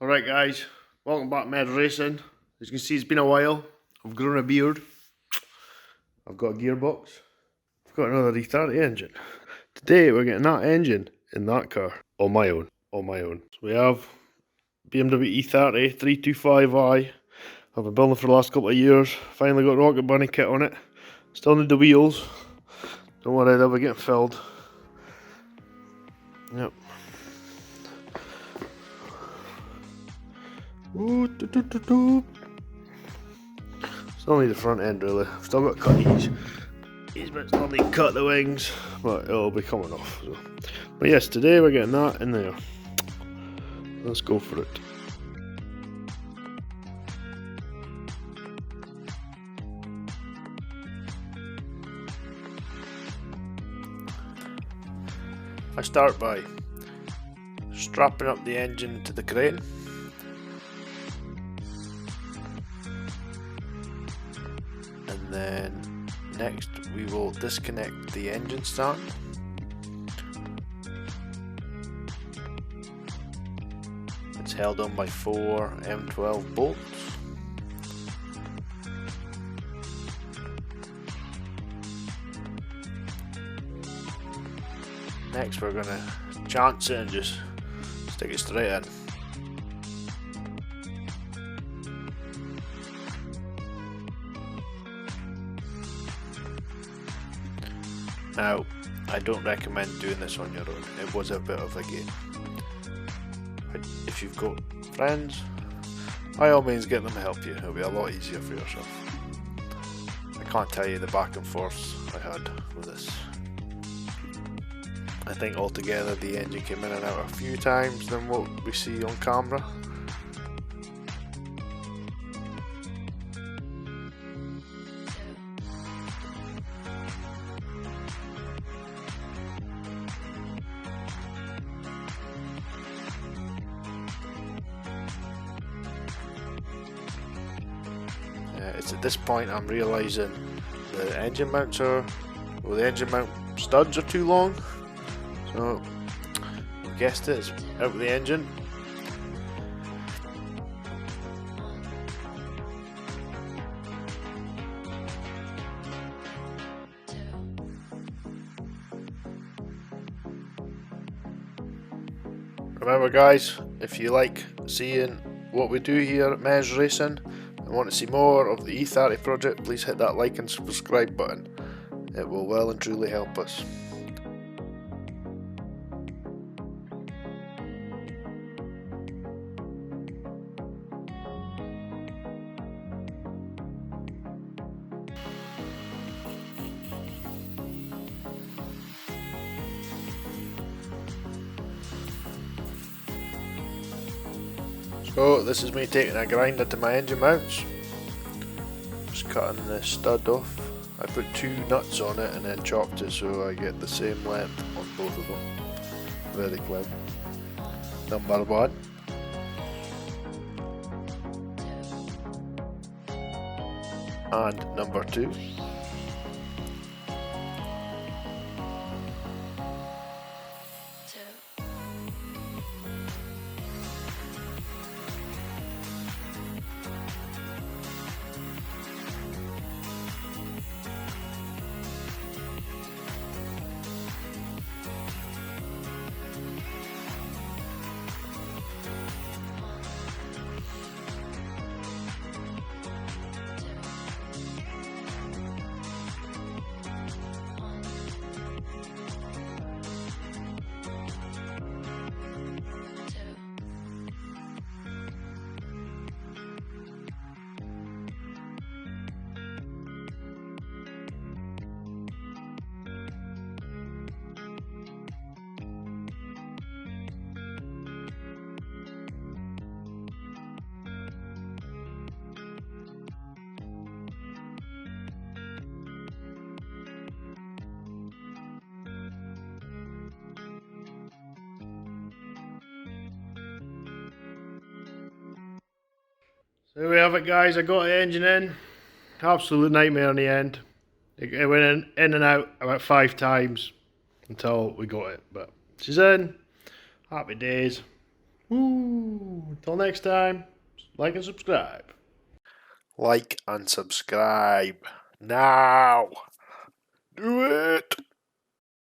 Alright guys, welcome back to Med Racing. As you can see, it's been a while. I've grown a beard. I've got a gearbox. I've got another E30 engine. Today we're getting that engine in that car. On my own. So we have BMW E30 325i. I've been building for the last couple of years. Finally got Rocket Bunny kit on it. Still need the wheels. Don't worry, they'll be getting filled. Yep. Ooh, doo -doo -doo -doo. Still need the front end really. I've still got to cut these bits still need to cut the wings, but it'll be coming off. So. But yes, today we're getting that in there. Let's go for it. I start by strapping up the engine to the crane. And then next we will disconnect the engine stand. It's held on by 4 M12 bolts. Next we're going to chance it and just stick it straight in. Now, I don't recommend doing this on your own. It was a bit of a game. If you've got friends, by all means get them to help you. It'll be a lot easier for yourself. I can't tell you the back and forths I had with this. I think altogether the engine came in and out a few times than what we see on camera. It's at this point I'm realising the engine mounts are, well, the engine mount studs are too long. So, you guessed it, it's out with the engine. Remember guys, if you like seeing what we do here at Mez Racing and want to see more of the E30 project, please hit that like and subscribe button. It will well and truly help us. So this is me taking a grinder to my engine mounts. Just cutting the stud off. I put 2 nuts on it and then chopped it so I get the same length on both of them. Very clever. Number 1. And number 2. So there we have it guys, I got the engine in. Absolute nightmare in the end. It went in and out about 5 times until we got it. But she's in. Happy days. Woo! Till next time, like and subscribe. Like and subscribe now.